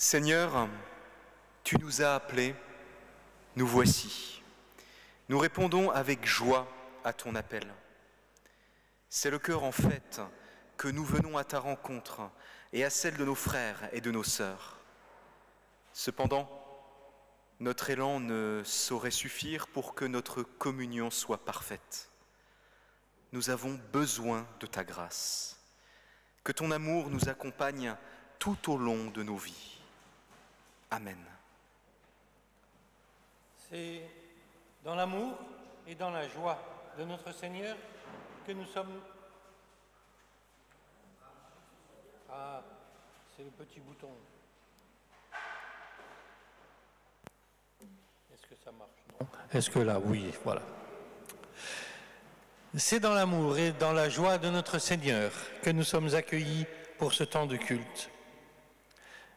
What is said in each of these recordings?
Seigneur, tu nous as appelés, nous voici. Nous répondons avec joie à ton appel. C'est le cœur en fête que nous venons à ta rencontre et à celle de nos frères et de nos sœurs. Cependant, notre élan ne saurait suffire pour que notre communion soit parfaite. Nous avons besoin de ta grâce. Que ton amour nous accompagne tout au long de nos vies. Amen. C'est dans l'amour et dans la joie de notre Seigneur que nous sommes... Ah, c'est le petit bouton. Est-ce que ça marche? Non. Est-ce que là, oui, voilà. C'est dans l'amour et dans la joie de notre Seigneur que nous sommes accueillis pour ce temps de culte.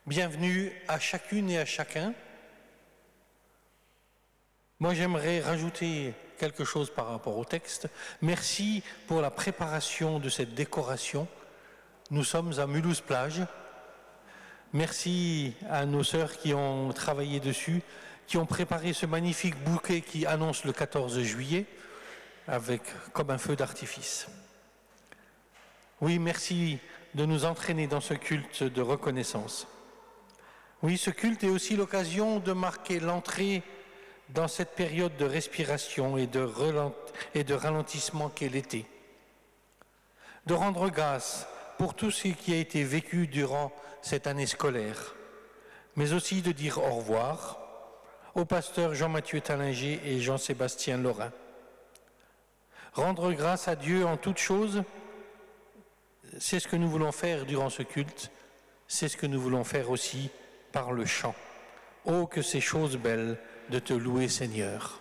Bienvenue à chacune et à chacun. Moi, j'aimerais rajouter quelque chose par rapport au texte. Merci pour la préparation de cette décoration. Nous sommes à Mulhouse-Plage. Merci à nos sœurs qui ont travaillé dessus, qui ont préparé ce magnifique bouquet qui annonce le 14 juillet, avec comme un feu d'artifice. Oui, merci de nous entraîner dans ce culte de reconnaissance. Oui, ce culte est aussi l'occasion de marquer l'entrée dans cette période de respiration et de ralentissement qu'est l'été. De rendre grâce pour tout ce qui a été vécu durant cette année scolaire, mais aussi de dire au revoir aux pasteurs Jean-Mathieu Tallinger et Jean-Sébastien Laurin. Rendre grâce à Dieu en toutes choses, c'est ce que nous voulons faire durant ce culte, c'est ce que nous voulons faire aussi par le chant. Oh, que ces choses belles de te louer, Seigneur.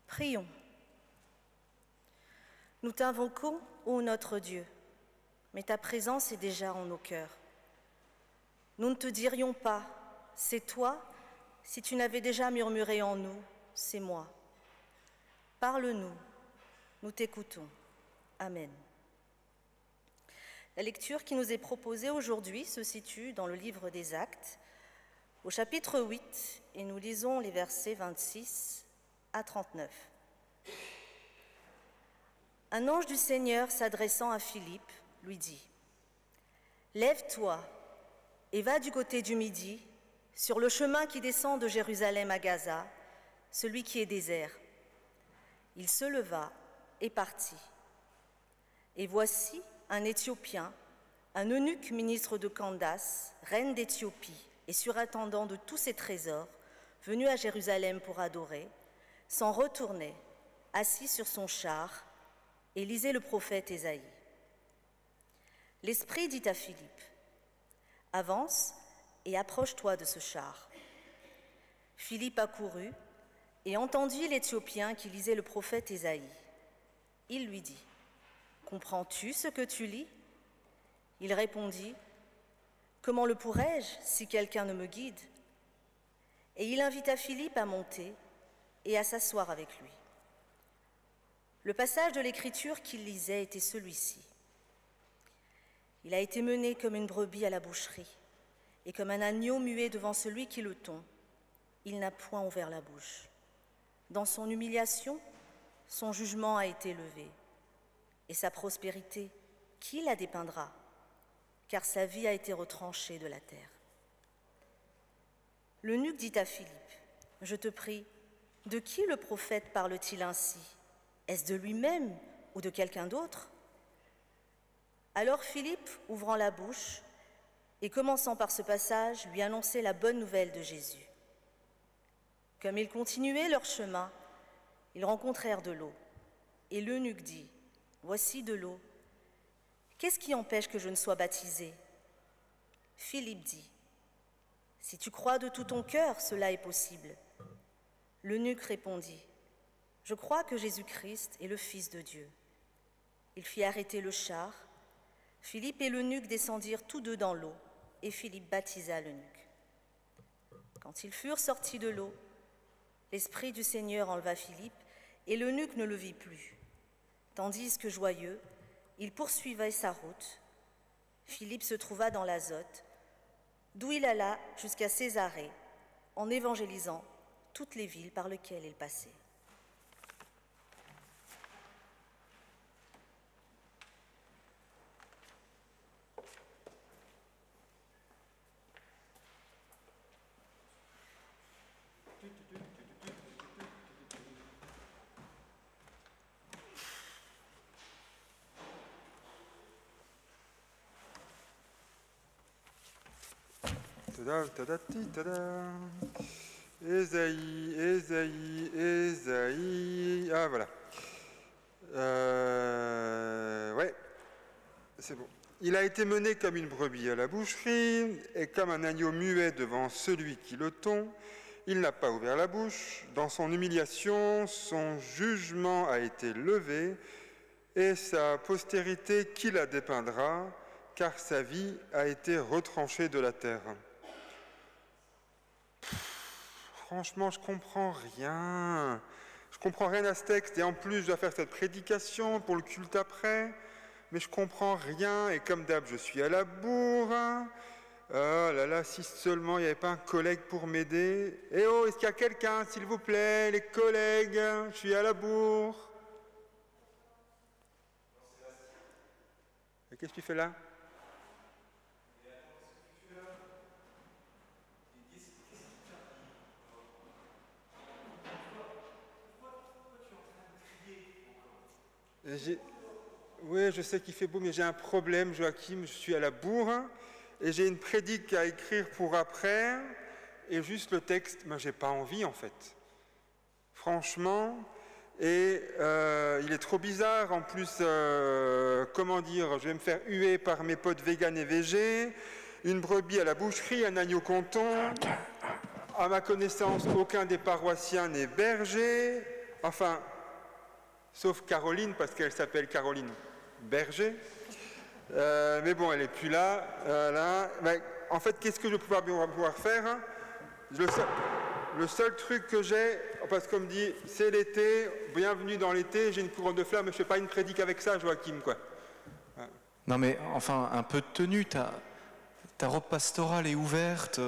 Prions. Nous t'invoquons, ô notre Dieu, mais ta présence est déjà en nos cœurs. Nous ne te dirions pas, c'est toi, si tu n'avais déjà murmuré en nous, c'est moi. Parle-nous, nous t'écoutons. Amen. La lecture qui nous est proposée aujourd'hui se situe dans le livre des Actes, au chapitre 8, et nous lisons les versets 26 à 39. Un ange du Seigneur s'adressant à Philippe lui dit : « Lève-toi et va du côté du Midi, sur le chemin qui descend de Jérusalem à Gaza, celui qui est désert. Il se leva et partit. Et voici un Éthiopien, un eunuque ministre de Candace, reine d'Éthiopie et surintendant de tous ses trésors, venu à Jérusalem pour adorer, s'en retournait, assis sur son char, et lisait le prophète Ésaïe. L'Esprit dit à Philippe, « Avance et approche-toi de ce char. » Philippe accourut et entendit l'Éthiopien qui lisait le prophète Ésaïe. Il lui dit, « Comprends-tu ce que tu lis ?» Il répondit, « Comment le pourrais-je si quelqu'un ne me guide ?» Et il invita Philippe à monter et à s'asseoir avec lui. Le passage de l'Écriture qu'il lisait était celui-ci. Il a été mené comme une brebis à la boucherie, et comme un agneau muet devant celui qui le tond, il n'a point ouvert la bouche. Dans son humiliation, son jugement a été levé, et sa prospérité, qui la dépeindra? Car sa vie a été retranchée de la terre. L'eunuque dit à Philippe, « Je te prie, de qui le prophète parle-t-il ainsi? Est-ce de lui-même ou de quelqu'un d'autre ?» Alors Philippe, ouvrant la bouche et commençant par ce passage, lui annonçait la bonne nouvelle de Jésus. Comme ils continuaient leur chemin, ils rencontrèrent de l'eau. Et l'eunuque dit, « Voici de l'eau. Qu'est-ce qui empêche que je ne sois baptisé ?» Philippe dit, « Si tu crois de tout ton cœur, cela est possible. » L'eunuque répondit, « Je crois que Jésus-Christ est le Fils de Dieu. » Il fit arrêter le char. Philippe et l'eunuque descendirent tous deux dans l'eau, et Philippe baptisa l'eunuque. Quand ils furent sortis de l'eau, l'Esprit du Seigneur enleva Philippe, et l'eunuque ne le vit plus. Tandis que joyeux, il poursuivait sa route. Philippe se trouva dans l'Azote, d'où il alla jusqu'à Césarée, en évangélisant toutes les villes par lesquelles il passait. Ésaïe. Ah, voilà. Ouais, c'est bon. Il a été mené comme une brebis à la boucherie, et comme un agneau muet devant celui qui le tond. Il n'a pas ouvert la bouche. Dans son humiliation, son jugement a été levé, et sa postérité qui la dépeindra, car sa vie a été retranchée de la terre. Franchement, je comprends rien. Je comprends rien à ce texte, et en plus, je dois faire cette prédication pour le culte après, mais je comprends rien, et comme d'hab, je suis à la bourre. Oh là là, si seulement il n'y avait pas un collègue pour m'aider. Eh oh, est-ce qu'il y a quelqu'un, s'il vous plaît, les collègues? Je suis à la bourre. Et qu'est-ce que tu fais là? Oui, je sais qu'il fait beau, mais j'ai un problème, Joachim. Je suis à la bourre et j'ai une prédique à écrire pour après. Et juste le texte, moi, j'ai pas envie, en fait. Franchement. Et il est trop bizarre. En plus, comment dire, je vais me faire huer par mes potes véganes et végés. Une brebis à la boucherie, un agneau canton. À ma connaissance, aucun des paroissiens n'est berger. Enfin, sauf Caroline, parce qu'elle s'appelle Caroline Berger. Mais bon, elle n'est plus là. Là. Mais, en fait, qu'est-ce que je vais pouvoir faire? Le seul truc que j'ai, parce qu'on me dit, c'est l'été, bienvenue dans l'été, j'ai une couronne de fleurs, mais je ne fais pas une prédique avec ça, Joachim, quoi. Non mais, enfin, un peu de tenue, ta robe pastorale est ouverte,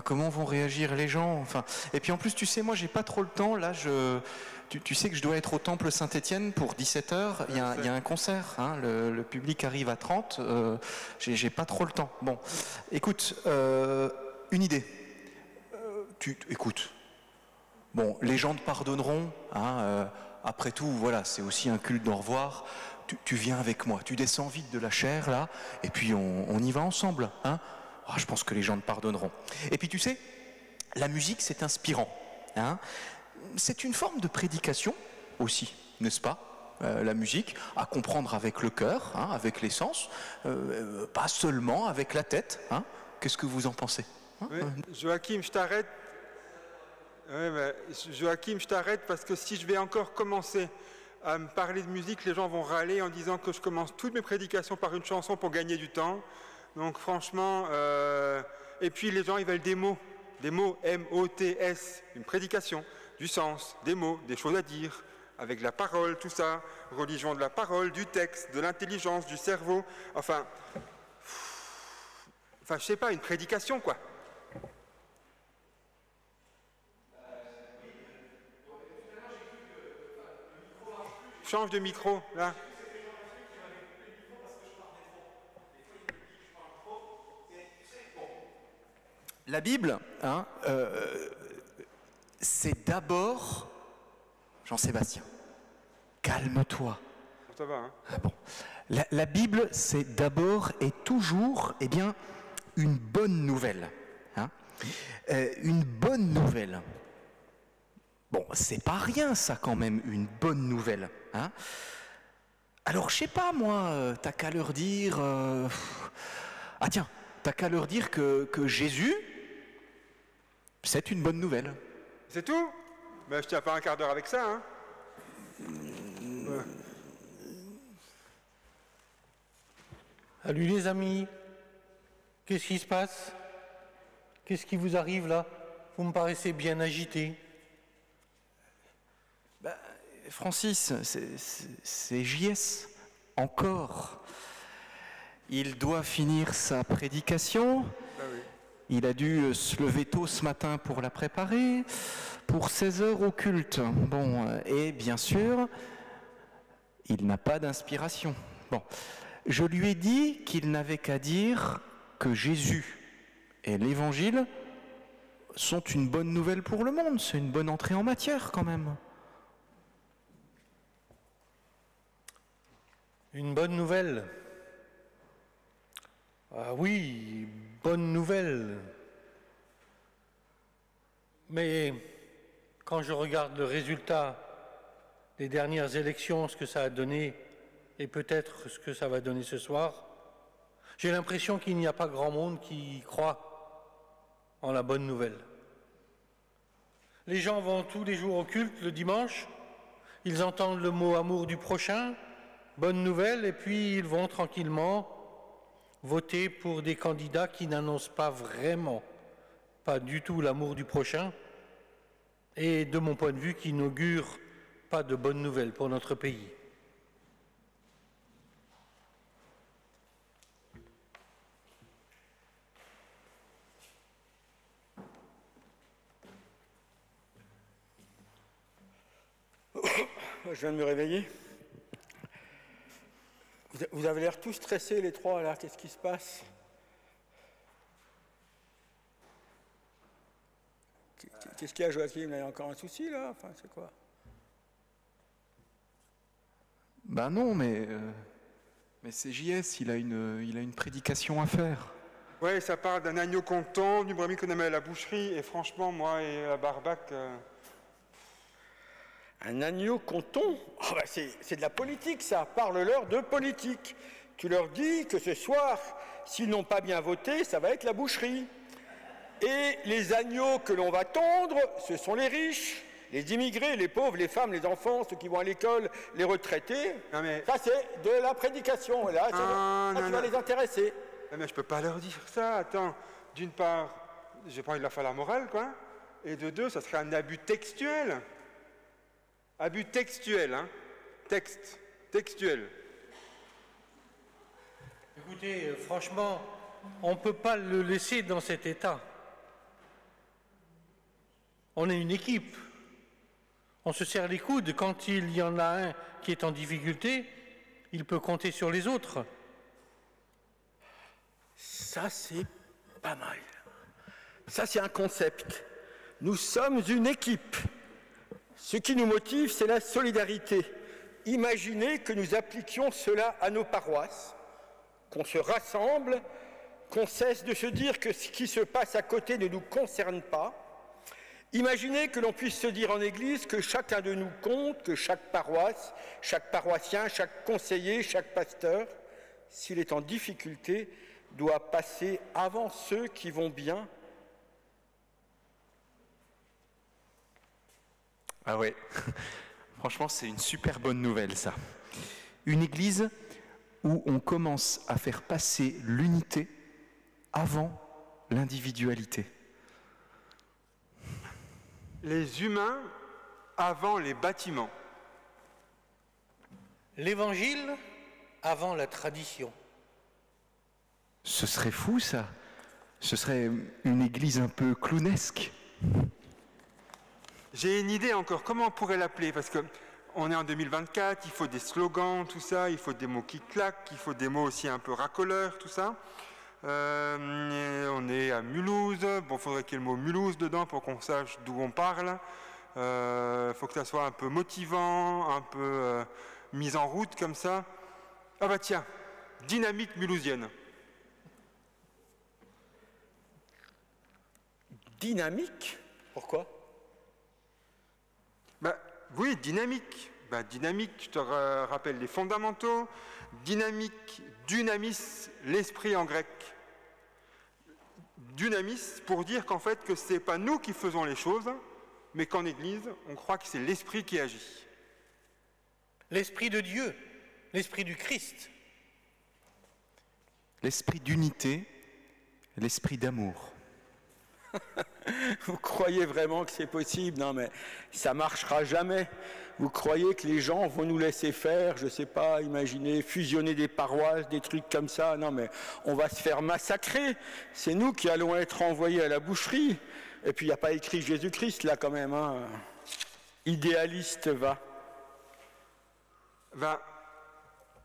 comment vont réagir les gens? Et puis en plus, tu sais, moi, j'ai pas trop le temps. Là, tu sais que je dois être au Temple Saint-Étienne pour 17h. Il y a un concert. Hein, le public arrive à 30. J'ai pas trop le temps. Bon, écoute, une idée. Écoute, Bon, les gens te pardonneront, hein, après tout, voilà, c'est aussi un culte d'au revoir. Tu viens avec moi, tu descends vite de la chair, là, et puis on y va ensemble, hein. Oh, je pense que les gens te pardonneront. Et puis tu sais, la musique, c'est inspirant, hein. C'est une forme de prédication aussi, n'est-ce pas? La musique, à comprendre avec le cœur, hein, avec les sens, pas seulement avec la tête, hein. Qu'est-ce que vous en pensez, hein? Oui, Joachim, je t'arrête. Oui, mais Joachim, je t'arrête parce que si je vais encore commencer à me parler de musique, les gens vont râler en disant que je commence toutes mes prédications par une chanson pour gagner du temps. Donc franchement, et puis les gens ils veulent des mots M-O-T-S, une prédication, du sens, des mots, des choses à dire, avec la parole, tout ça, religion de la parole, du texte, de l'intelligence, du cerveau, enfin, je sais pas, une prédication quoi. Change de micro, là. La Bible, hein, c'est d'abord... Jean-Sébastien, calme-toi. Ça va, hein. Ah bon. La Bible, c'est d'abord et toujours, eh bien, une bonne nouvelle, hein. Une bonne nouvelle. Bon, c'est pas rien ça quand même, une bonne nouvelle, hein. Alors je sais pas moi, t'as qu'à leur dire... Ah tiens, t'as qu'à leur dire que Jésus, c'est une bonne nouvelle. C'est tout? Ben, je tiens pas un quart d'heure avec ça, hein. Ouais. Salut les amis, qu'est-ce qui se passe? Qu'est-ce qui vous arrive là? Vous me paraissez bien agité. Francis, c'est JS, encore. Il doit finir sa prédication. Ah oui. Il a dû se lever tôt ce matin pour la préparer, pour 16 heures au culte. Bon, et bien sûr, il n'a pas d'inspiration. Bon, je lui ai dit qu'il n'avait qu'à dire que Jésus et l'Évangile sont une bonne nouvelle pour le monde. C'est une bonne entrée en matière quand même. Une bonne nouvelle. Ah oui, bonne nouvelle. Mais quand je regarde le résultat des dernières élections, ce que ça a donné, et peut-être ce que ça va donner ce soir, j'ai l'impression qu'il n'y a pas grand monde qui croit en la bonne nouvelle. Les gens vont tous les jours au culte le dimanche, ils entendent le mot amour du prochain, bonne nouvelle, et puis ils vont tranquillement voter pour des candidats qui n'annoncent pas vraiment, pas du tout l'amour du prochain, et de mon point de vue, qui n'augurent pas de bonnes nouvelles pour notre pays. Je viens de me réveiller. Vous avez l'air tous stressés, les trois, là. Qu'est-ce qui se passe? Qu'est-ce qu'il y a, Joachim? Il y a encore un souci, là? Enfin, c'est quoi? Ben non, mais c'est JS, il a une prédication à faire. Ouais, ça parle d'un agneau qu'on tond, du brebis qu'on amène à la boucherie, et franchement, moi et la barbac... Un agneau conton? Oh, bah c'est de la politique, ça. Parle-leur de politique. Tu leur dis que ce soir, s'ils n'ont pas bien voté, ça va être la boucherie. Et les agneaux que l'on va tondre, ce sont les riches, les immigrés, les pauvres, les femmes, les enfants, ceux qui vont à l'école, les retraités. Non, mais... Ça, c'est de la prédication. Et là, tu vas les intéresser. Non, mais je peux pas leur dire ça. Attends, d'une part, j'ai pas envie de leur faire la morale, quoi. Et de deux, ça serait un abus textuel. Abus textuel, hein. Textuel. Écoutez, franchement, on ne peut pas le laisser dans cet état. On est une équipe. On se serre les coudes. Quand il y en a un qui est en difficulté, il peut compter sur les autres. Ça, c'est pas mal. Ça, c'est un concept. Nous sommes une équipe. Ce qui nous motive, c'est la solidarité. Imaginez que nous appliquions cela à nos paroisses, qu'on se rassemble, qu'on cesse de se dire que ce qui se passe à côté ne nous concerne pas. Imaginez que l'on puisse se dire en Église que chacun de nous compte, que chaque paroisse, chaque paroissien, chaque conseiller, chaque pasteur, s'il est en difficulté, doit passer avant ceux qui vont bien. Ah ouais, franchement c'est une super bonne nouvelle ça. Une église où on commence à faire passer l'unité avant l'individualité. Les humains avant les bâtiments. L'évangile avant la tradition. Ce serait fou ça. Ce serait une église un peu clownesque. J'ai une idée encore, comment on pourrait l'appeler? Parce qu'on est en 2024, il faut des slogans, tout ça, il faut des mots qui claquent, il faut des mots aussi un peu racoleurs, tout ça. On est à Mulhouse, bon, il faudrait qu'il y ait le mot Mulhouse dedans pour qu'on sache d'où on parle. Il faut que ça soit un peu motivant, un peu mis en route comme ça. Ah bah tiens, dynamique mulhousienne. Dynamique? Pourquoi? Oui, dynamique. Dynamique, je te rappelle les fondamentaux. Dynamique, dynamis, l'esprit en grec. Dynamis, pour dire qu'en fait, que ce n'est pas nous qui faisons les choses, mais qu'en Église, on croit que c'est l'esprit qui agit. L'esprit de Dieu, l'esprit du Christ. L'esprit d'unité, l'esprit d'amour. Vous croyez vraiment que c'est possible? Non, mais ça ne marchera jamais. Vous croyez que les gens vont nous laisser faire, je ne sais pas, imaginez, fusionner des paroisses, des trucs comme ça? Non, mais on va se faire massacrer. C'est nous qui allons être envoyés à la boucherie. Et puis, il n'y a pas écrit Jésus-Christ, là, quand même. Hein. Idéaliste, va.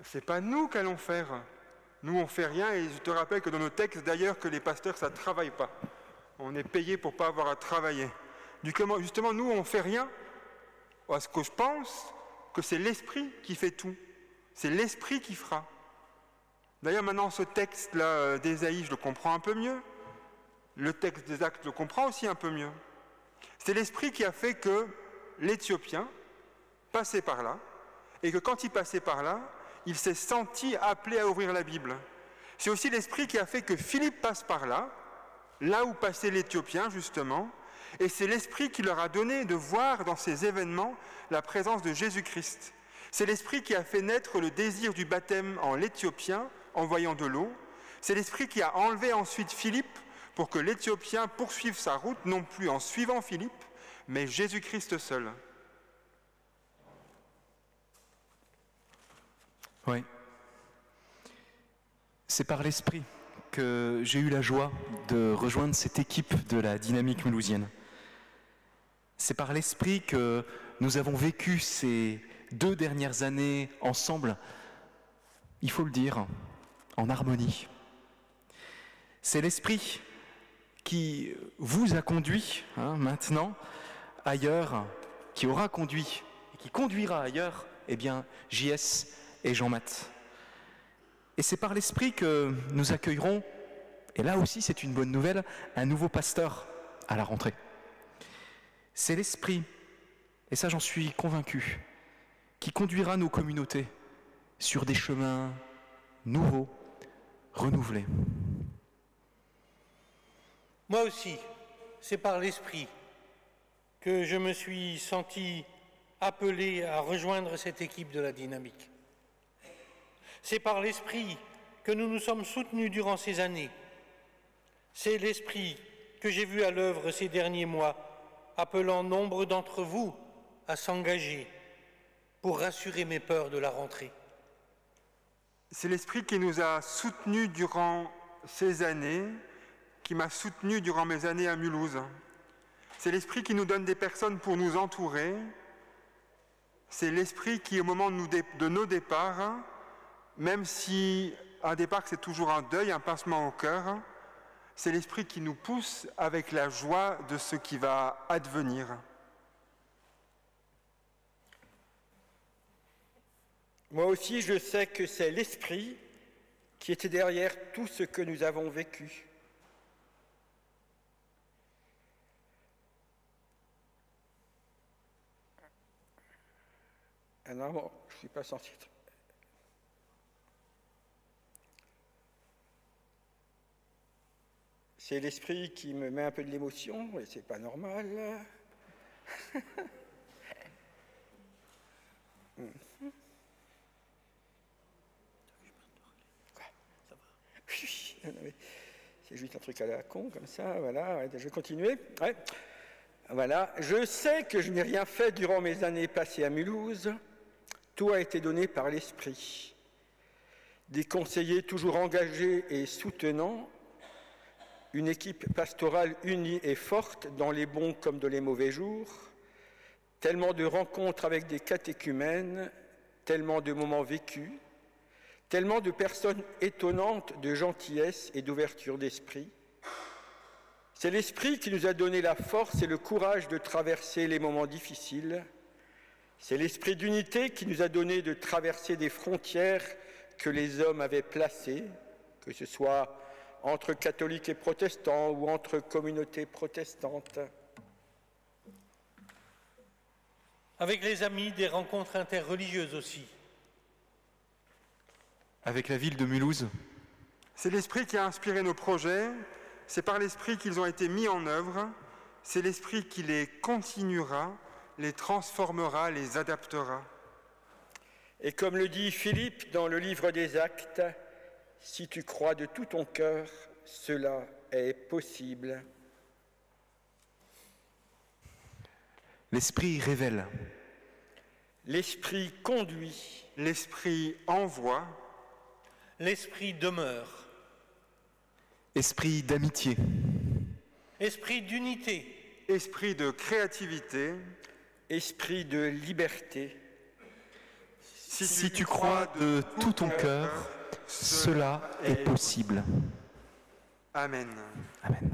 C'est pas nous qu'allons faire. Nous, on fait rien. Et je te rappelle que dans nos textes, d'ailleurs, que les pasteurs, ça ne travaille pas. On est payé pour ne pas avoir à travailler. Justement, nous, on ne fait rien. À ce que je pense, que c'est l'esprit qui fait tout. C'est l'esprit qui fera. D'ailleurs, maintenant, ce texte-là d'Ésaïe, je le comprends un peu mieux. Le texte des Actes, je le comprends aussi un peu mieux. C'est l'esprit qui a fait que l'Éthiopien passait par là, et que quand il passait par là, il s'est senti appelé à ouvrir la Bible. C'est aussi l'esprit qui a fait que Philippe passe par là, là où passait l'Éthiopien, justement, et c'est l'Esprit qui leur a donné de voir dans ces événements la présence de Jésus-Christ. C'est l'Esprit qui a fait naître le désir du baptême en l'Éthiopien, en voyant de l'eau. C'est l'Esprit qui a enlevé ensuite Philippe pour que l'Éthiopien poursuive sa route, non plus en suivant Philippe, mais Jésus-Christ seul. Oui. C'est par l'Esprit que j'ai eu la joie de rejoindre cette équipe de la dynamique mulhousienne. C'est par l'Esprit que nous avons vécu ces 2 dernières années ensemble, il faut le dire, en harmonie. C'est l'Esprit qui vous a conduit maintenant ailleurs, qui aura conduit et qui conduira ailleurs, JS et Jean-Math. Et c'est par l'Esprit que nous accueillerons, et là aussi c'est une bonne nouvelle, un nouveau pasteur à la rentrée. C'est l'Esprit, et ça j'en suis convaincu, qui conduira nos communautés sur des chemins nouveaux, renouvelés. Moi aussi, c'est par l'Esprit que je me suis senti appelé à rejoindre cette équipe de la dynamique. C'est par l'Esprit que nous nous sommes soutenus durant ces années. C'est l'Esprit que j'ai vu à l'œuvre ces derniers mois, appelant nombre d'entre vous à s'engager pour rassurer mes peurs de la rentrée. C'est l'Esprit qui nous a soutenus durant ces années, qui m'a soutenu durant mes années à Mulhouse. C'est l'Esprit qui nous donne des personnes pour nous entourer. C'est l'Esprit qui, au moment de nos départs, même si un départ c'est toujours un deuil, un pincement au cœur, c'est l'Esprit qui nous pousse avec la joie de ce qui va advenir. Moi aussi, je sais que c'est l'Esprit qui était derrière tout ce que nous avons vécu. Ah non, bon, je ne suis pas censé... C'est l'Esprit qui me met un peu de l'émotion, et c'est pas normal. C'est juste un truc à la con, comme ça, voilà, ouais, je vais continuer. Ouais. Voilà, je sais que je n'ai rien fait durant mes années passées à Mulhouse. Tout a été donné par l'Esprit. Des conseillers toujours engagés et soutenants, une équipe pastorale unie et forte dans les bons comme dans les mauvais jours, tellement de rencontres avec des catéchumènes, tellement de moments vécus, tellement de personnes étonnantes de gentillesse et d'ouverture d'esprit. C'est l'Esprit qui nous a donné la force et le courage de traverser les moments difficiles. C'est l'Esprit d'unité qui nous a donné de traverser des frontières que les hommes avaient placées, que ce soit entre catholiques et protestants ou entre communautés protestantes. Avec les amis, des rencontres interreligieuses aussi. Avec la ville de Mulhouse. C'est l'Esprit qui a inspiré nos projets, c'est par l'Esprit qu'ils ont été mis en œuvre, c'est l'Esprit qui les continuera, les transformera, les adaptera. Et comme le dit Philippe dans le livre des Actes, si tu crois de tout ton cœur, cela est possible. L'Esprit révèle. L'Esprit conduit. L'Esprit envoie. L'Esprit demeure. Esprit d'amitié. Esprit d'unité. Esprit de créativité. Esprit de liberté. Si tu crois de tout ton cœur, cela est possible. Amen. Amen.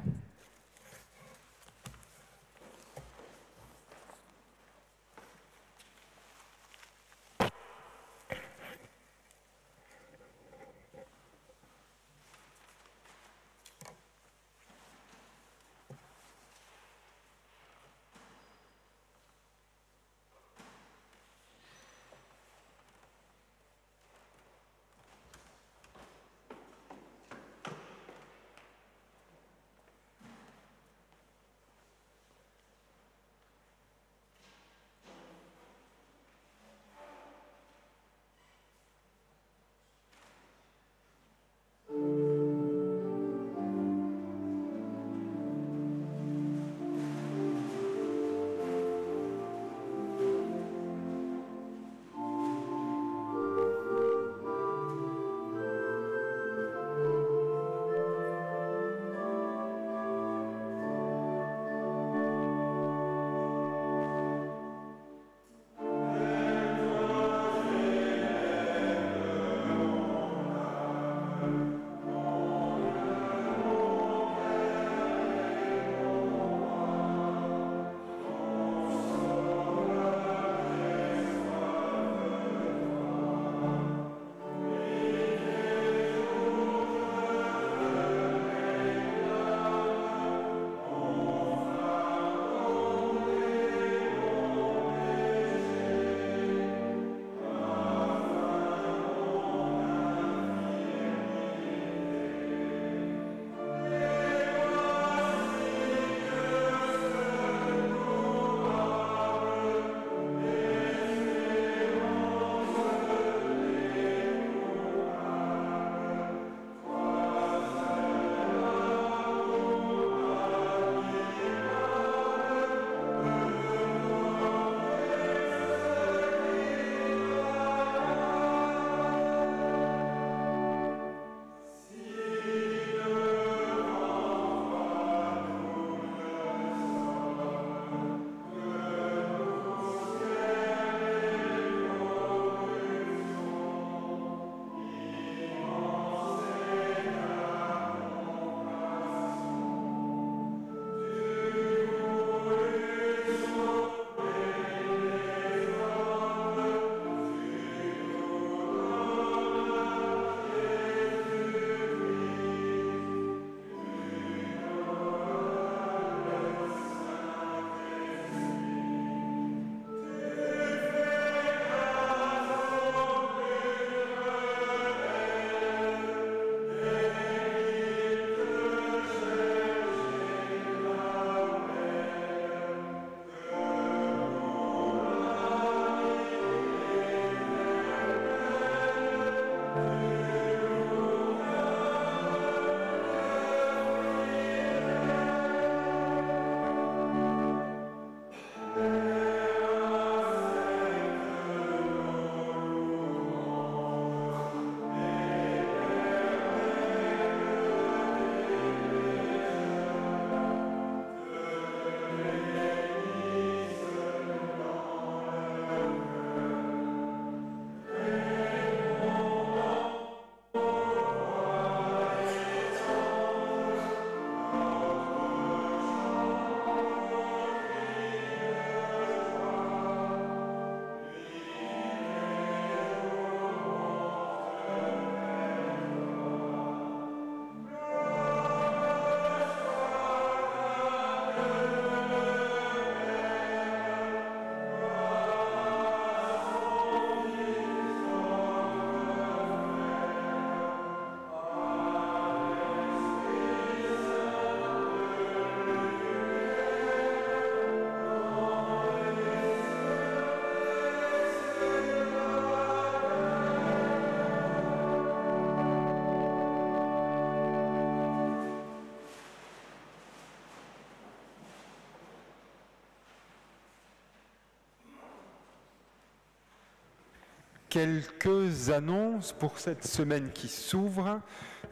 Quelques annonces pour cette semaine qui s'ouvre.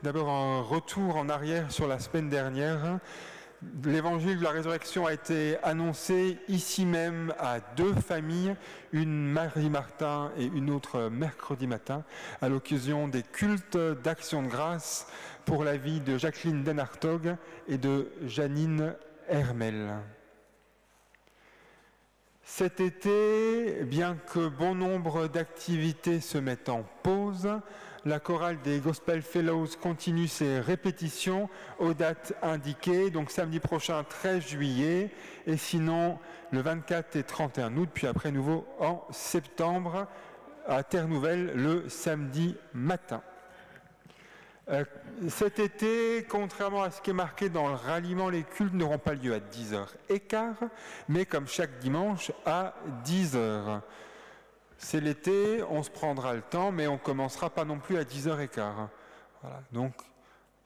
D'abord un retour en arrière sur la semaine dernière. L'évangile de la résurrection a été annoncé ici même à 2 familles, une mardi matin et une autre mercredi matin, à l'occasion des cultes d'action de grâce pour la vie de Jacqueline Den Hartog et de Janine Hermel. Cet été, bien que bon nombre d'activités se mettent en pause, la chorale des Gospel Fellows continue ses répétitions aux dates indiquées, donc samedi prochain 13 juillet, et sinon le 24 et 31 août, puis après nouveau en septembre à Terre Nouvelle le samedi matin. Cet été, contrairement à ce qui est marqué dans le ralliement, les cultes n'auront pas lieu à 10h15, mais comme chaque dimanche à 10h. C'est l'été, on se prendra le temps, mais on ne commencera pas non plus à 10h15. Voilà. Donc,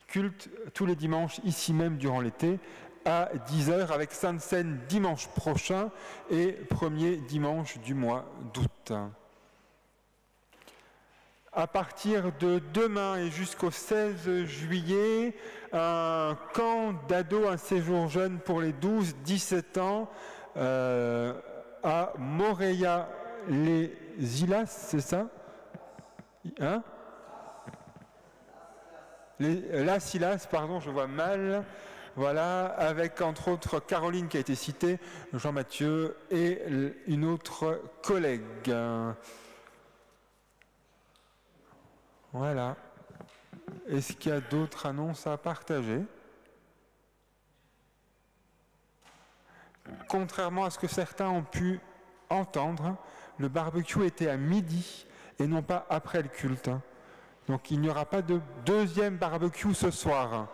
culte tous les dimanches, ici même durant l'été, à 10h, avec Sainte Seine dimanche prochain et premier dimanche du mois d'août. À partir de demain et jusqu'au 16 juillet, un camp d'ados, un séjour jeune pour les 12-17 ans à Moréa-les-Ilas, c'est ça? Hein? Las Ilas, pardon, je vois mal. Voilà, avec entre autres Caroline qui a été citée, Jean-Mathieu et une autre collègue. Voilà. Est-ce qu'il y a d'autres annonces à partager? Contrairement à ce que certains ont pu entendre, le barbecue était à midi et non pas après le culte. Donc il n'y aura pas de deuxième barbecue ce soir.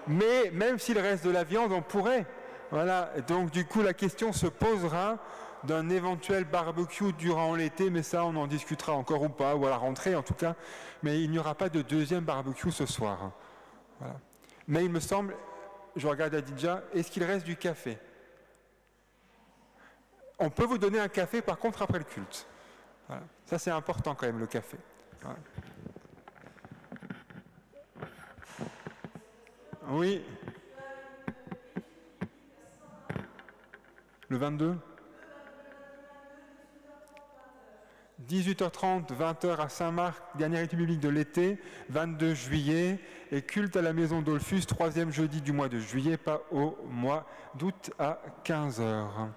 Mais même s'il reste de la viande, on pourrait. Voilà. Donc du coup, la question se posera d'un éventuel barbecue durant l'été, mais ça, on en discutera encore ou pas, ou à la rentrée en tout cas. Mais il n'y aura pas de deuxième barbecue ce soir. Voilà. Mais il me semble, je regarde Adidja, est-ce qu'il reste du café? On peut vous donner un café, par contre, après le culte. Voilà. Ça, c'est important quand même, le café. Voilà. Oui. Le 22 ? 18h30, 20h à Saint-Marc, dernière étude biblique de l'été, 22 juillet, et culte à la maison d'Olphus, 3e jeudi du mois de juillet, pas au mois d'août à 15h.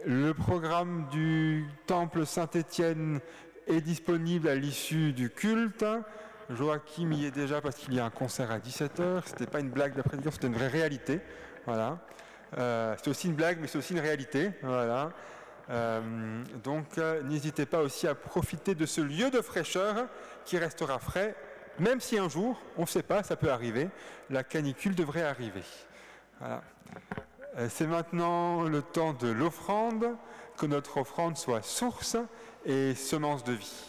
Le programme du temple Saint-Étienne est disponible à l'issue du culte. Joachim y est déjà parce qu'il y a un concert à 17h. C'était pas une blague de la prédication, c'était une vraie réalité. Voilà. C'est aussi une blague, mais c'est aussi une réalité. Voilà. Donc n'hésitez pas aussi à profiter de ce lieu de fraîcheur qui restera frais, même si un jour, on ne sait pas, ça peut arriver, la canicule devrait arriver. Voilà. C'est maintenant le temps de l'offrande, que notre offrande soit source et semence de vie.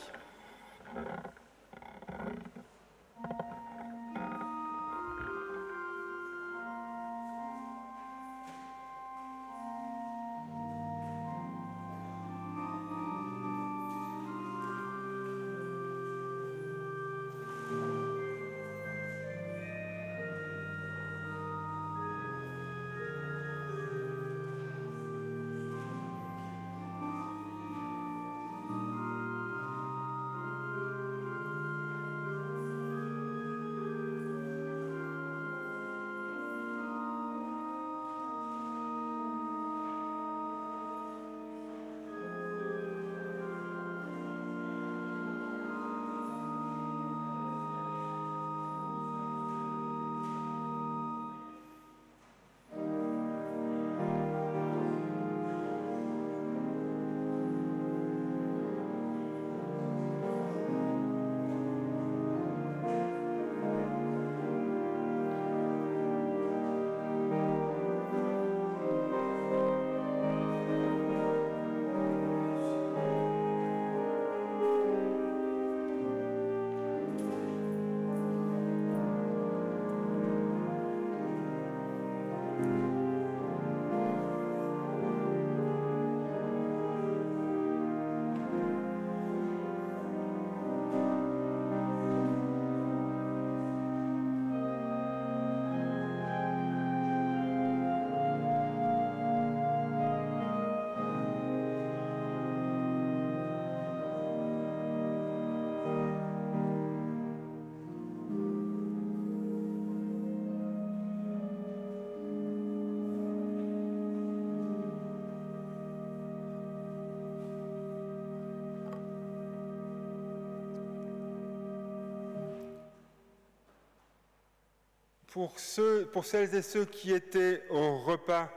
Pour celles et ceux qui étaient au repas,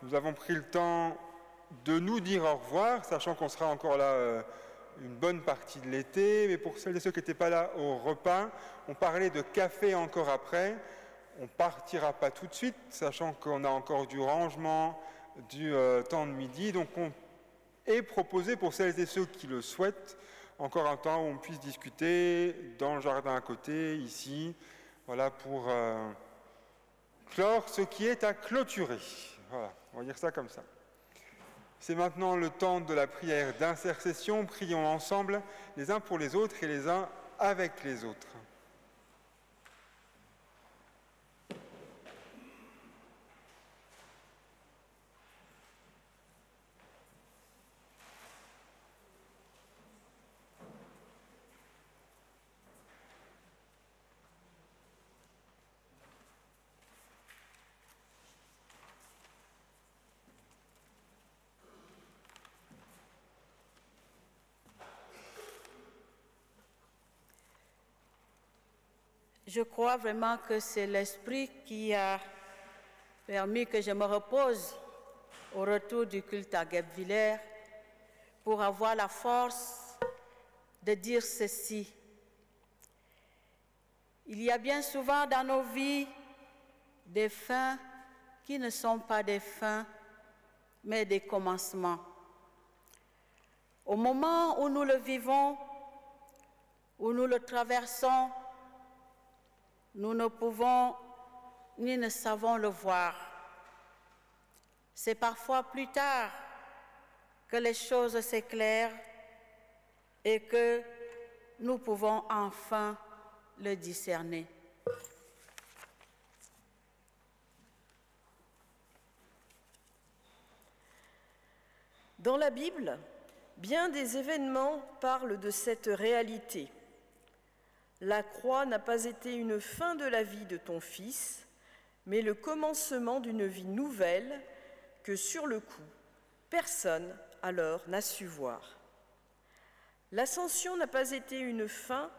nous avons pris le temps de nous dire au revoir, sachant qu'on sera encore là une bonne partie de l'été. Mais pour celles et ceux qui n'étaient pas là au repas, on parlait de café encore après. On ne partira pas tout de suite, sachant qu'on a encore du rangement, du temps de midi. Donc on est proposé pour celles et ceux qui le souhaitent, encore un temps où on puisse discuter dans le jardin à côté, ici, voilà, pour clore ce qui est à clôturer. Voilà, on va dire ça comme ça. C'est maintenant le temps de la prière d'intercession. Prions ensemble, les uns pour les autres et les uns avec les autres. Je crois vraiment que c'est l'Esprit qui a permis que je me repose au retour du culte à Guebwiller pour avoir la force de dire ceci. Il y a bien souvent dans nos vies des fins qui ne sont pas des fins, mais des commencements. Au moment où nous le vivons, où nous le traversons, nous ne pouvons ni ne savons le voir. C'est parfois plus tard que les choses s'éclairent et que nous pouvons enfin le discerner. Dans la Bible, bien des événements parlent de cette réalité. La croix n'a pas été une fin de la vie de ton fils, mais le commencement d'une vie nouvelle que, sur le coup, personne alors n'a su voir. L'ascension n'a pas été une fin,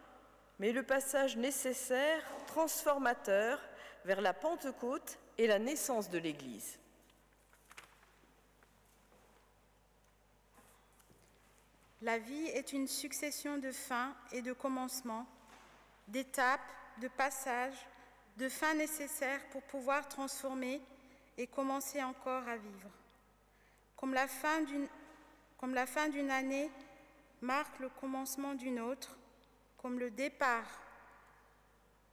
mais le passage nécessaire, transformateur, vers la Pentecôte et la naissance de l'Église. La vie est une succession de fins et de commencements, d'étapes, de passages, de fins nécessaires pour pouvoir transformer et commencer encore à vivre. Comme la fin d'une année marque le commencement d'une autre, comme le départ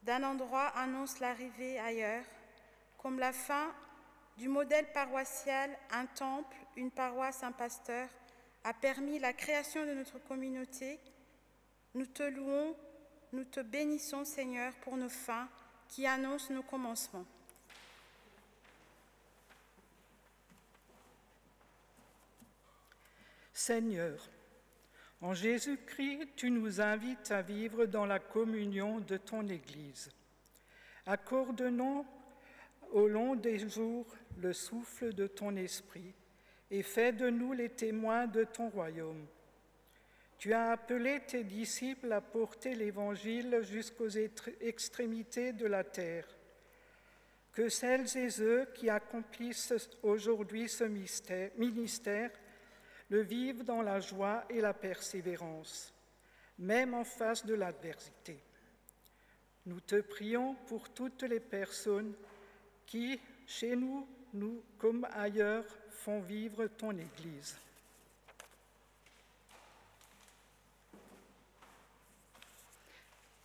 d'un endroit annonce l'arrivée ailleurs, comme la fin du modèle paroissial, un temple, une paroisse, un pasteur, a permis la création de notre communauté, nous te louons, nous te bénissons, Seigneur, pour nos fins qui annoncent nos commencements. Seigneur, en Jésus-Christ, tu nous invites à vivre dans la communion de ton Église. Accorde-nous au long des jours le souffle de ton esprit et fais de nous les témoins de ton royaume. Tu as appelé tes disciples à porter l'Évangile jusqu'aux extrémités de la terre. Que celles et ceux qui accomplissent aujourd'hui ce ministère le vivent dans la joie et la persévérance, même en face de l'adversité. Nous te prions pour toutes les personnes qui, chez nous comme ailleurs, font vivre ton Église.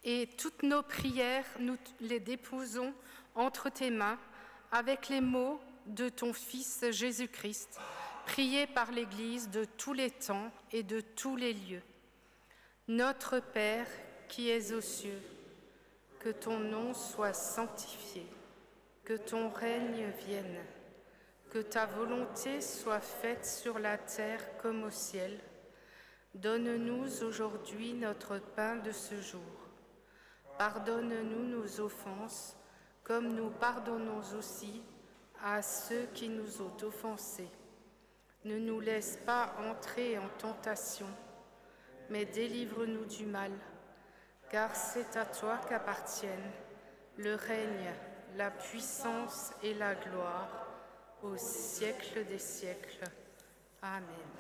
Et toutes nos prières, nous les déposons entre tes mains avec les mots de ton Fils Jésus-Christ, prié par l'Église de tous les temps et de tous les lieux. Notre Père qui es aux cieux, que ton nom soit sanctifié, que ton règne vienne, que ta volonté soit faite sur la terre comme au ciel. Donne-nous aujourd'hui notre pain de ce jour. Pardonne-nous nos offenses, comme nous pardonnons aussi à ceux qui nous ont offensés. Ne nous laisse pas entrer en tentation, mais délivre-nous du mal, car c'est à toi qu'appartiennent le règne, la puissance et la gloire au siècle des siècles. Amen.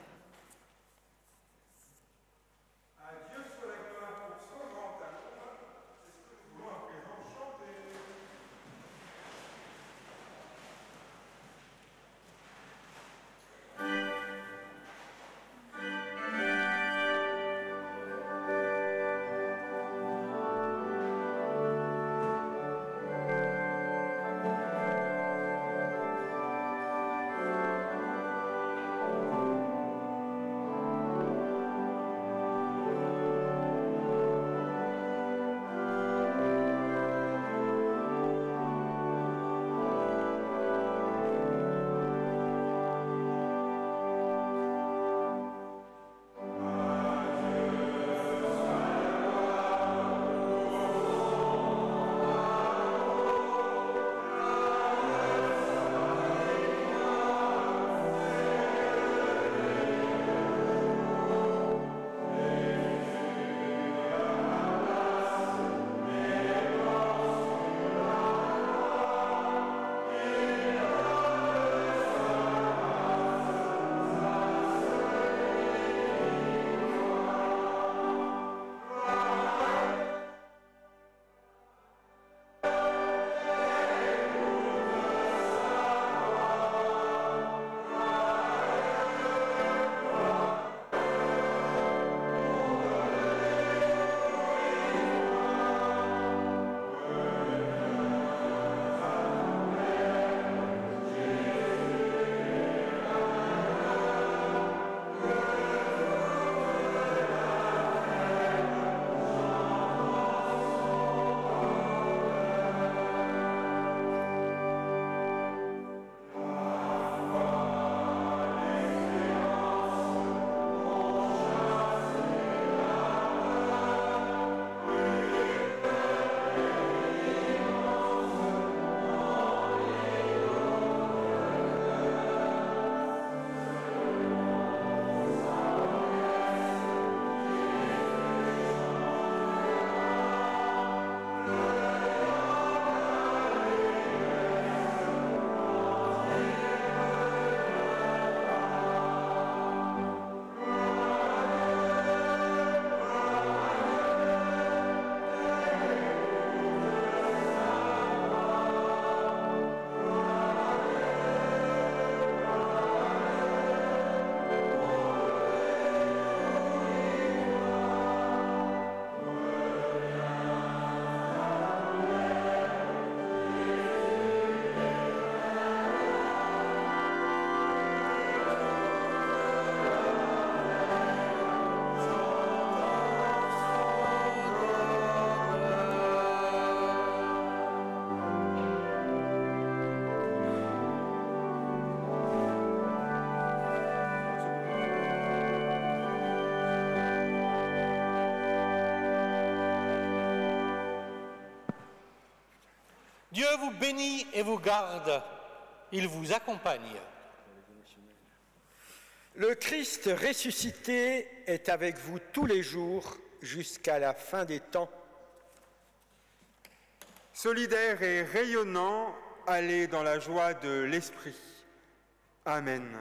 Dieu vous bénit et vous garde. Il vous accompagne. Le Christ ressuscité est avec vous tous les jours jusqu'à la fin des temps. Solidaire et rayonnant, allez dans la joie de l'Esprit. Amen.